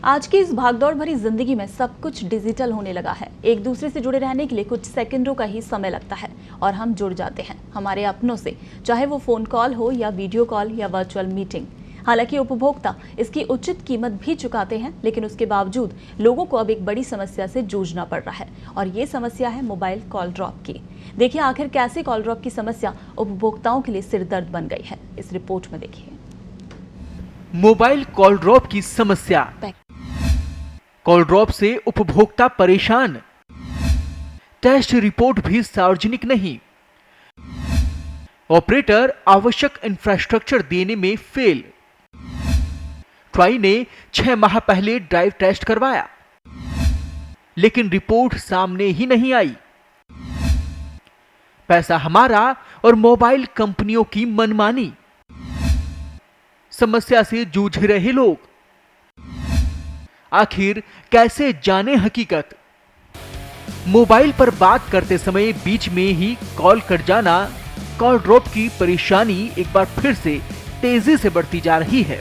आज की इस भागदौड़ भरी जिंदगी में सब कुछ डिजिटल होने लगा है। एक दूसरे से जुड़े रहने के लिए कुछ सेकंडों का ही समय लगता है और हम जुड़ जाते हैं हमारे अपनों से, चाहे वो फोन कॉल हो या वीडियो कॉल या वर्चुअल मीटिंग। हालांकि उपभोक्ता इसकी उचित कीमत भी चुकाते हैं, लेकिन उसके बावजूद लोगों को अब एक बड़ी समस्या से जूझना पड़ रहा है और ये समस्या है मोबाइल कॉल ड्रॉप की। देखिए आखिर कैसे कॉल ड्रॉप की समस्या उपभोक्ताओं के लिए सिरदर्द बन गई है, इस रिपोर्ट में देखिए। मोबाइल कॉल ड्रॉप की समस्या। कॉल ड्रॉप से उपभोक्ता परेशान, टेस्ट रिपोर्ट भी सार्वजनिक नहीं, ऑपरेटर आवश्यक इंफ्रास्ट्रक्चर देने में फेल। ट्राई ने 6 माह पहले ड्राइव टेस्ट करवाया, लेकिन रिपोर्ट सामने ही नहीं आई। पैसा हमारा और मोबाइल कंपनियों की मनमानी। समस्या से जूझ रहे लोग, आखिर कैसे जाने हकीकत। मोबाइल पर बात करते समय बीच में ही कॉल कट जाना, कॉल ड्रॉप की परेशानी एक बार फिर से तेजी से बढ़ती जा रही है।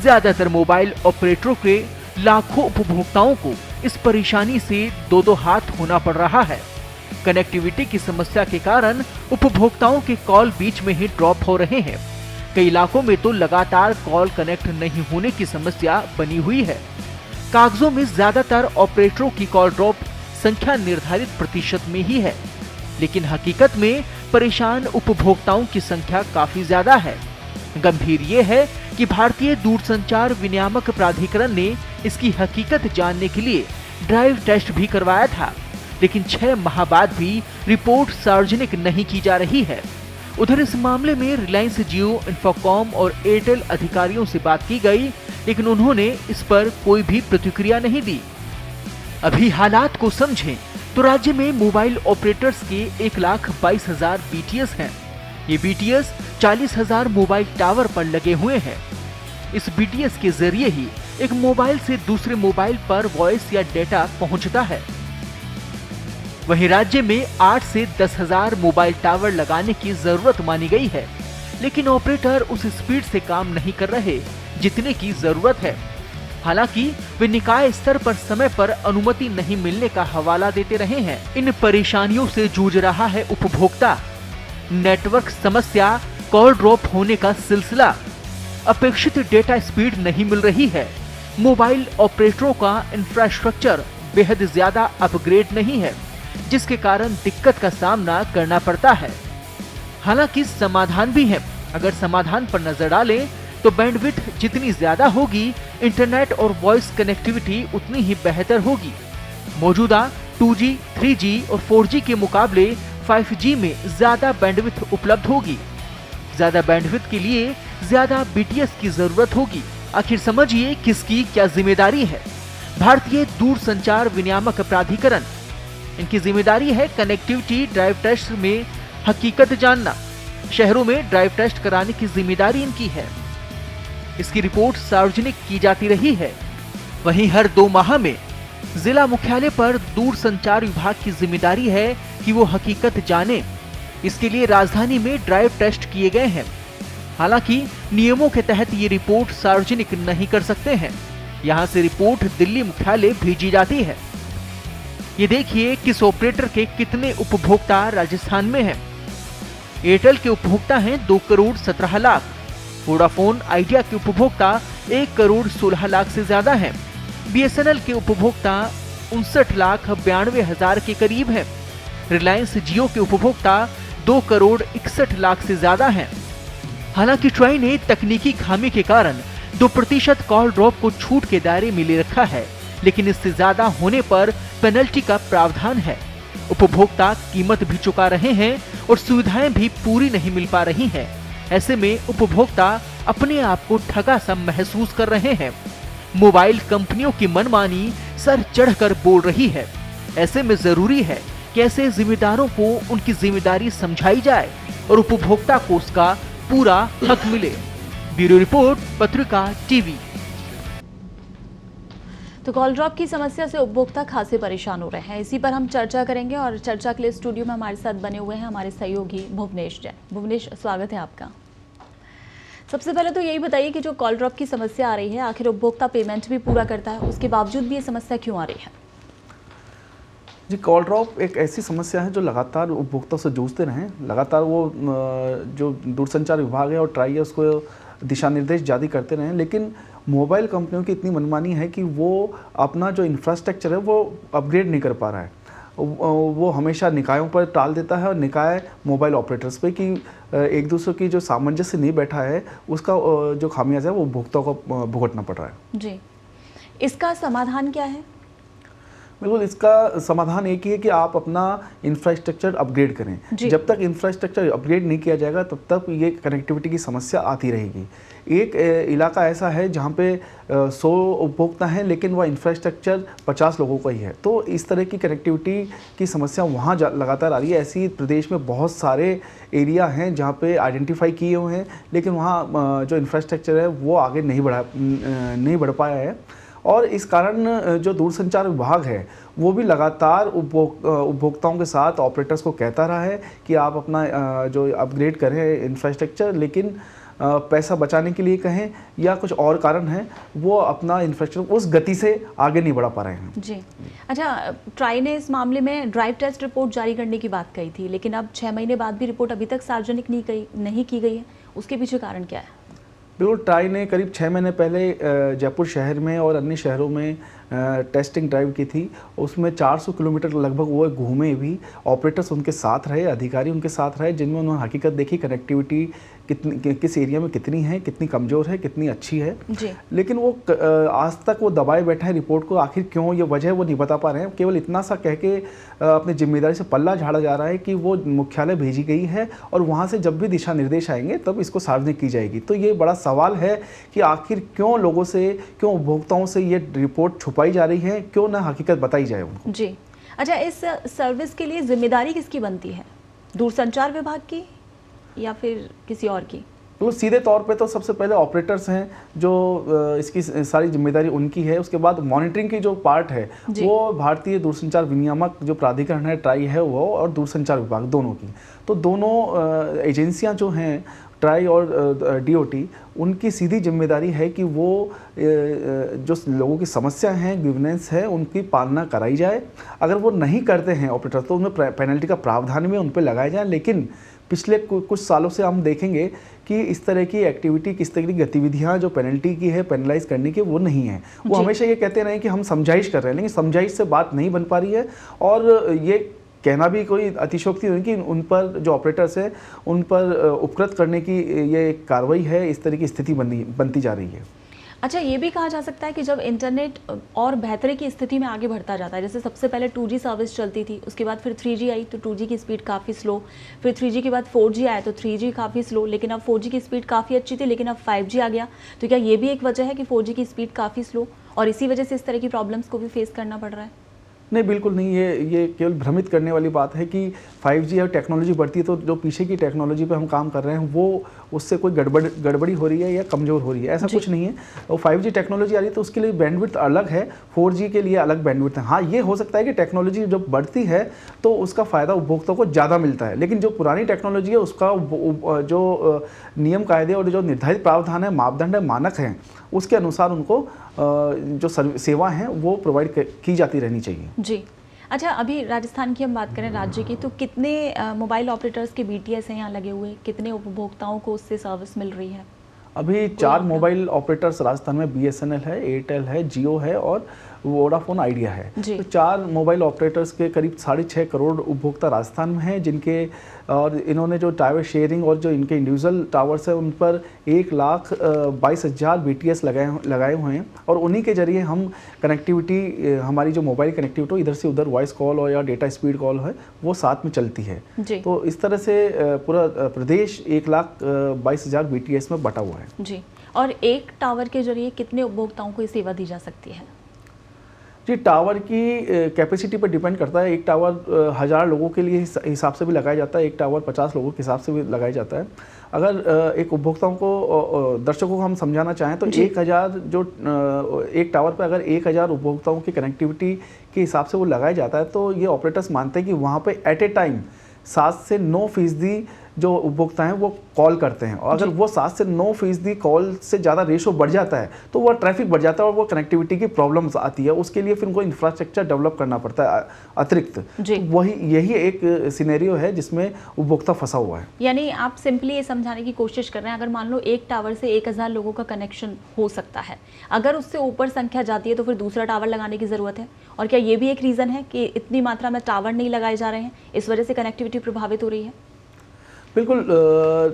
ज्यादातर मोबाइल ऑपरेटरों के लाखों उपभोक्ताओं को इस परेशानी से दो हाथ होना पड़ रहा है। कनेक्टिविटी की समस्या के कारण उपभोक्ताओं के कॉल बीच में ही ड्रॉप हो रहे हैं। कई इलाकों में तो लगातार कॉल कनेक्ट नहीं होने की समस्या बनी हुई है। कागजों में ज्यादातर ऑपरेटरों की कॉल ड्रॉप संख्या निर्धारित प्रतिशत में ही है, लेकिन हकीकत में परेशान उपभोक्ताओं की संख्या काफी ज्यादा है। गंभीर ये है कि भारतीय दूरसंचार विनियामक प्राधिकरण ने इसकी हकीकत जानने के लिए ड्राइव टेस्ट भी करवाया था, लेकिन 6 माह बाद भी रिपोर्ट सार्वजनिक नहीं की जा रही है। उधर इस मामले में रिलायंस जियो, इंफोकॉम और एयरटेल अधिकारियों से बात की गई, लेकिन उन्होंने इस पर कोई भी प्रतिक्रिया नहीं दी। अभी हालात को समझें तो राज्य में मोबाइल ऑपरेटर्स के 1,22,000 बीटीएस हैं। ये बीटीएस 40,000 मोबाइल टावर पर लगे हुए हैं। इस बीटीएस के जरिए ही एक मोबाइल से दूसरे मोबाइल पर वॉइस या डेटा पहुंचता है। वहीं राज्य में 8 से 10,000 मोबाइल टावर लगाने की जरूरत मानी गई है, लेकिन ऑपरेटर उस स्पीड से काम नहीं कर रहे जितने की जरूरत है। हालांकि वे निकाय स्तर पर समय पर अनुमति नहीं मिलने का हवाला देते रहे हैं। इन परेशानियों से जूझ रहा है उपभोक्ता। नेटवर्क समस्या, कॉल ड्रॉप होने का सिलसिला, अपेक्षित डेटा स्पीड नहीं मिल रही है, मोबाइल ऑपरेटरों का इंफ्रास्ट्रक्चर बेहद ज्यादा अपग्रेड नहीं है, जिसके कारण दिक्कत का सामना करना पड़ता है। हालांकि समाधान भी है। अगर समाधान पर नजर डालें तो बैंडविड्थ जितनी ज्यादा होगी, इंटरनेट और वॉइस कनेक्टिविटी उतनी ही बेहतर होगी। मौजूदा 2G, 3G और 4G के मुकाबले 5G में ज्यादा बैंडविड्थ उपलब्ध होगी। ज्यादा बैंडविड्थ के लिए ज्यादा बीटीएस की जरूरत होगी। आखिर समझिए किसकी क्या जिम्मेदारी है। भारतीय दूरसंचार विनियामक प्राधिकरण, इनकी जिम्मेदारी है कनेक्टिविटी ड्राइव टेस्ट में हकीकत जानना। शहरों में ड्राइव टेस्ट कराने की जिम्मेदारी इनकी है। इसकी रिपोर्ट सार्वजनिक की जाती रही है। वहीं हर 2 माह में जिला मुख्यालय पर दूरसंचार विभाग की जिम्मेदारी है कि वो हकीकत जाने। इसके लिए राजधानी में ड्राइव टेस्ट किए गए हैं। हालांकि नियमों के तहत ये रिपोर्ट सार्वजनिक नहीं कर सकते हैं। यहाँ से रिपोर्ट दिल्ली मुख्यालय भेजी जाती है। ये देखिए किस ऑपरेटर के कितने उपभोक्ता राजस्थान में हैं। एयरटेल के उपभोक्ता हैं 2 करोड़ 17 लाख। वोडाफोन आइडिया के उपभोक्ता 1 करोड़ 16 लाख से ज्यादा हैं। बीएसएनएल के उपभोक्ता 59,92,000 के करीब हैं। रिलायंस जियो के उपभोक्ता 2 करोड़ 61 लाख से ज्यादा हैं। हालांकि ट्राई ने तकनीकी खामी के कारण 2% कॉल ड्रॉप को छूट के दायरे में ले रखा है, लेकिन इससे ज्यादा होने पर पेनल्टी का प्रावधान है। उपभोक्ता कीमत भी चुका रहे हैं और सुविधाएं भी पूरी नहीं मिल पा रही हैं। ऐसे में उपभोक्ता अपने आप को ठगा सा महसूस कर रहे हैं। मोबाइल कंपनियों की मनमानी सर चढ़कर बोल रही है। ऐसे में जरूरी है कि ऐसे जिम्मेदारों को उनकी जिम्मेदारी समझाई जाए और उपभोक्ता को उसका पूरा हक मिले। ब्यूरो रिपोर्ट, पत्रिका टीवी। तो कॉल ड्रॉप की समस्या से उपभोक्ता खासे परेशान हो रहे हैं। इसी पर हम चर्चा करेंगे और चर्चा के लिए स्टूडियो में हमारे साथ बने हुए हैं हमारे सहयोगी भुवनेश जैन। भुवनेश, स्वागत है आपका। सबसे पहले तो यही बताइए कि जो कॉल ड्रॉप की समस्या आ रही है, आखिर उपभोक्ता पेमेंट भी पूरा करता है, उसके बावजूद भी ये समस्या क्यों आ रही है? जी, कॉल ड्रॉप एक ऐसी समस्या है जो लगातार उपभोक्ताओं से जूझते रहें। लगातार वो जो दूरसंचार विभाग है और ट्राई है उसको दिशा निर्देश जारी करते रहें, लेकिन मोबाइल कंपनियों की इतनी मनमानी है कि वो अपना जो इंफ्रास्ट्रक्चर है वो अपग्रेड नहीं कर पा रहा है। वो हमेशा निकायों पर टाल देता है और निकाय मोबाइल ऑपरेटर्स पे कि एक दूसरे की जो सामंजस्य नहीं बैठा है उसका जो खामियाजा है वो उपभोक्ताओं को भुगतना पड़ रहा है। जी, इसका समाधान क्या है? बिल्कुल, इसका समाधान एक ही है कि आप अपना इंफ्रास्ट्रक्चर अपग्रेड करें। जब तक इंफ्रास्ट्रक्चर अपग्रेड नहीं किया जाएगा तब तक ये कनेक्टिविटी की समस्या आती रहेगी। एक इलाका ऐसा है जहाँ पे 100 उपभोक्ता हैं लेकिन वह इंफ्रास्ट्रक्चर 50 लोगों का ही है, तो इस तरह की कनेक्टिविटी की समस्या वहाँ लगातार आ रही है। ऐसी प्रदेश में बहुत सारे एरिया हैं जहाँ पे आइडेंटिफाई किए हुए हैं लेकिन वहाँ जो इंफ्रास्ट्रक्चर है वो आगे नहीं बढ़ पाया है, और इस कारण जो दूरसंचार विभाग है वो भी लगातार उपभोक्ताओं के साथ ऑपरेटर्स को कहता रहा है कि आप अपना जो अपग्रेड करें इंफ्रास्ट्रक्चर, लेकिन पैसा बचाने के लिए कहें या कुछ और कारण है, वो अपना इंफ्रास्ट्रक्चर उस गति से आगे नहीं बढ़ा पा रहे हैं। जी, अच्छा, ट्राई ने इस मामले में ड्राइव टेस्ट रिपोर्ट जारी करने की बात कही थी, लेकिन अब 6 महीने बाद भी रिपोर्ट अभी तक सार्वजनिक नहीं की गई है, उसके पीछे कारण क्या है? बिल्कुल, ट्राई ने करीब 6 महीने पहले जयपुर शहर में और अन्य शहरों में टेस्टिंग ड्राइव की थी। उसमें 400 किलोमीटर लगभग वो घूमे भी, ऑपरेटर्स उनके साथ रहे, अधिकारी उनके साथ रहे, जिनमें उन्होंने हकीकत देखी कनेक्टिविटी किस एरिया में कितनी है, कितनी कमज़ोर है, कितनी अच्छी है जी। लेकिन वो आज तक वो दबाए बैठे हैं रिपोर्ट को। आखिर क्यों, ये वजह वो नहीं बता पा रहे हैं। केवल इतना सा कह के अपनी जिम्मेदारी से पल्ला झाड़ा जा रहा है कि वो मुख्यालय भेजी गई है और वहाँ से जब भी दिशा निर्देश आएंगे तब इसको सार्वजनिक की जाएगी। तो ये बड़ा सवाल है कि आखिर क्यों लोगों से, क्यों उपभोक्ताओं से ये रिपोर्ट छुपाई जा रही है, क्यों ना हकीकत बताई जाए उनको। जी, अच्छा, इस सर्विस के लिए जिम्मेदारी किसकी बनती है? दूरसंचार विभाग की या फिर किसी और की? तो सीधे तौर पे तो सबसे पहले ऑपरेटर्स हैं जो इसकी सारी जिम्मेदारी उनकी है। उसके बाद मॉनिटरिंग की जो पार्ट है वो भारतीय दूरसंचार विनियामक जो प्राधिकरण है, ट्राई है वो, और दूरसंचार विभाग दोनों की। तो दोनों एजेंसियां जो हैं, ट्राई और डीओटी, उनकी सीधी जिम्मेदारी है कि वो जो लोगों की समस्या है, ग्रीवेंस है, उनकी पालना कराई जाए। अगर वो नहीं करते हैं ऑपरेटर तो उनमें पेनल्टी का प्रावधान में उन पर लगाया जाए। लेकिन पिछले कुछ सालों से हम देखेंगे कि इस तरह की एक्टिविटी, किस तरह की गतिविधियां जो पेनल्टी की है, पेनलाइज करने की, वो नहीं है। वो हमेशा ये कहते रहे कि हम समझाइश कर रहे हैं, लेकिन समझाइश से बात नहीं बन पा रही है। और ये कहना भी कोई अतिशयोक्ति नहीं कि उन पर जो ऑपरेटर्स हैं उन पर उपकृत करने की ये एक कार्रवाई है। इस तरह की स्थिति बनती जा रही है। अच्छा, ये भी कहा जा सकता है कि जब इंटरनेट और बेहतरी की स्थिति में आगे बढ़ता जाता है, जैसे सबसे पहले 2G सर्विस चलती थी, उसके बाद फिर 3G आई तो 2G की स्पीड काफ़ी स्लो, फिर 3G के बाद 4G आया तो 3G काफ़ी स्लो, लेकिन अब 4G की स्पीड काफ़ी अच्छी थी, लेकिन अब 5G आ गया। तो क्या ये भी एक वजह है कि 4G की स्पीड काफ़ी स्लो और इसी वजह से इस तरह की प्रॉब्लम्स को भी फेस करना पड़ रहा है? नहीं, बिल्कुल नहीं। ये केवल भ्रमित करने वाली बात है कि 5G और टेक्नोलॉजी बढ़ती है तो जो पीछे की टेक्नोलॉजी पे हम काम कर रहे हैं वो उससे कोई गड़बड़ी हो रही है या कमज़ोर हो रही है, ऐसा कुछ नहीं है। और 5G टेक्नोलॉजी आ रही है तो उसके लिए बैंडविड्थ अलग है, 4G के लिए अलग बैंडविड्थ है। हाँ, ये हो सकता है कि टेक्नोलॉजी जब बढ़ती है तो उसका फ़ायदा उपभोक्ताओं को ज़्यादा मिलता है, लेकिन जो पुरानी टेक्नोलॉजी है उसका जो नियम कायदे और जो निर्धारित प्रावधान है, मापदंड है, मानक हैं, उसके अनुसार उनको जो सेवा हैं वो प्रोवाइड की जाती रहनी चाहिए। जी, अच्छा, अभी राजस्थान की हम बात करें, राज्य की, तो कितने मोबाइल ऑपरेटर्स के BTS हैं यहाँ लगे हुए? कितने उपभोक्ताओं को उससे सर्विस मिल रही है? अभी 4 मोबाइल ऑपरेटर्स राजस्थान में BSNL है, एयरटेल है, जियो है और वोडाफोन आइडिया है। तो 4 मोबाइल ऑपरेटर्स के करीब 6.5 करोड़ उपभोक्ता राजस्थान में हैं, जिनके और इन्होंने जो टावर शेयरिंग और जो इनके इंडिविजुअल टावर्स हैं उन पर 1,22,000 BTS लगाए हुए हैं। और उन्हीं के जरिए हम कनेक्टिविटी, हमारी जो मोबाइल कनेक्टिविटी इधर से उधर वॉइस कॉल और या डेटा स्पीड कॉल है वो साथ में चलती है। तो इस तरह से पूरा प्रदेश 1,22,000 BTS में बटा हुआ है। जी, और एक टावर के जरिए कितने उपभोक्ताओं को ये सेवा दी जा सकती है? जी, टावर की कैपेसिटी पर डिपेंड करता है। एक टावर 1000 लोगों के लिए हिसाब से भी लगाया जाता है, एक टावर 50 लोगों के हिसाब से भी लगाया जाता है। अगर एक उपभोक्ताओं को, दर्शकों को हम समझाना चाहें तो 1000 जो एक टावर पर अगर 1000 उपभोक्ताओं की कनेक्टिविटी के हिसाब से वो लगाया जाता है तो ये ऑपरेटर्स मानते हैं कि वहाँ पे एट ए टाइम 7 से 9% जो उपभोक्ता हैं वो कॉल करते हैं, और अगर वो 7 से 9% कॉल से ज़्यादा रेशो बढ़ जाता है तो वो ट्रैफिक बढ़ जाता है और वो कनेक्टिविटी की प्रॉब्लम्स आती है। उसके लिए फिर उनको इंफ्रास्ट्रक्चर डेवलप करना पड़ता है अतिरिक्त। तो यही एक सिनेरियो है जिसमें उपभोक्ता फंसा हुआ है। यानी आप सिंपली ये समझाने की कोशिश कर रहे हैं, अगर मान लो एक टावर से 1000 लोगों का कनेक्शन हो सकता है, अगर उससे ऊपर संख्या जाती है तो फिर दूसरा टावर लगाने की ज़रूरत है। और क्या ये भी एक रीज़न है कि इतनी मात्रा में टावर नहीं लगाए जा रहे हैं, इस वजह से कनेक्टिविटी प्रभावित हो रही है? बिल्कुल,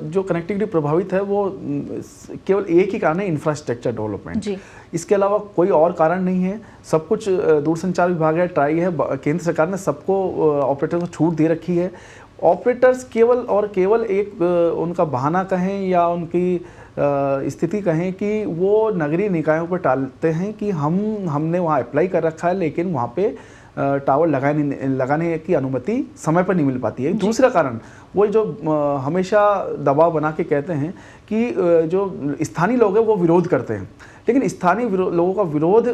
जो कनेक्टिविटी प्रभावित है वो केवल एक ही कारण है, इंफ्रास्ट्रक्चर डेवलपमेंट। इसके अलावा कोई और कारण नहीं है। सब कुछ दूरसंचार विभाग है, ट्राई है, केंद्र सरकार ने सबको ऑपरेटर को छूट दे रखी है। ऑपरेटर्स केवल और केवल एक उनका बहाना कहें या उनकी स्थिति कहें कि वो नगरीय निकायों पर टालते हैं कि हमने वहाँ अप्लाई कर रखा है, लेकिन वहाँ पे टावर लगाने की अनुमति समय पर नहीं मिल पाती है। दूसरा कारण वो जो हमेशा दबाव बना के कहते हैं कि जो स्थानीय लोग हैं वो विरोध करते हैं, लेकिन स्थानीय लोगों का विरोध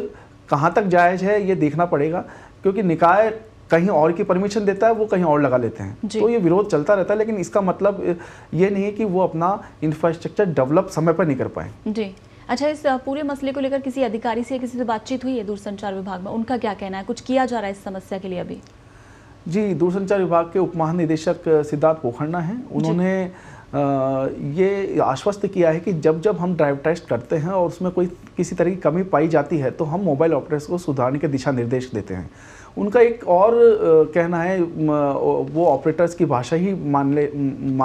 कहाँ तक जायज़ है ये देखना पड़ेगा, क्योंकि निकाय कहीं और की परमिशन देता है, वो कहीं और लगा लेते हैं, तो ये विरोध चलता रहता है। लेकिन इसका मतलब ये नहीं है कि वो अपना इंफ्रास्ट्रक्चर डेवलप समय पर नहीं कर पाए। जी, अच्छा, इस पूरे मसले को लेकर किसी अधिकारी से किसी से बातचीत हुई है दूरसंचार विभाग में? उनका क्या कहना है? कुछ किया जा रहा है इस समस्या के लिए अभी? जी, दूरसंचार विभाग के उप महानिदेशक सिद्धार्थ पोखरना हैं, उन्होंने ये आश्वस्त किया है कि जब हम ड्राइव टेस्ट करते हैं और उसमें कोई किसी तरह की कमी पाई जाती है तो हम मोबाइल ऑपरेटर्स को सुधारने के दिशा निर्देश देते हैं। उनका एक और कहना है, वो ऑपरेटर्स की भाषा ही मान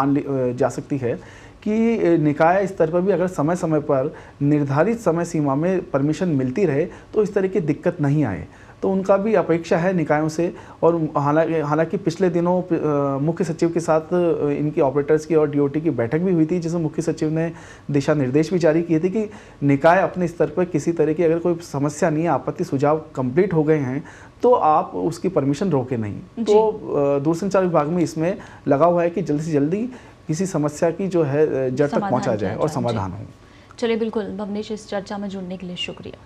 ली जा सकती है कि निकाय स्तर पर भी अगर समय समय पर निर्धारित समय सीमा में परमिशन मिलती रहे तो इस तरह की दिक्कत नहीं आए। तो उनका भी अपेक्षा है निकायों से। और हालांकि पिछले दिनों मुख्य सचिव के साथ इनकी ऑपरेटर्स की और डीओटी की बैठक भी हुई थी, जिसमें मुख्य सचिव ने दिशा निर्देश भी जारी किए थे कि निकाय अपने स्तर पर किसी तरह की अगर कोई समस्या नहीं है, आपत्ति सुझाव कंप्लीट हो गए हैं तो आप उसकी परमिशन रोके नहीं। तो दूरसंचार विभाग में इसमें लगा हुआ है कि जल्दी से जल्दी किसी समस्या की जो है जड़ तक पहुंचा जाए और समाधान हो। चलिए, बिल्कुल भवनेश, इस चर्चा में जुड़ने के लिए शुक्रिया।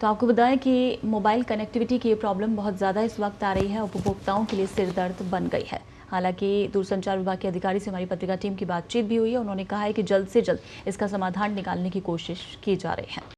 तो आपको बताएं कि मोबाइल कनेक्टिविटी की ये प्रॉब्लम बहुत ज़्यादा इस वक्त आ रही है, उपभोक्ताओं के लिए सिरदर्द बन गई है। हालांकि दूरसंचार विभाग के अधिकारी से हमारी पत्रिका टीम की बातचीत भी हुई है, उन्होंने कहा है कि जल्द से जल्द इसका समाधान निकालने की कोशिश की जा रही है।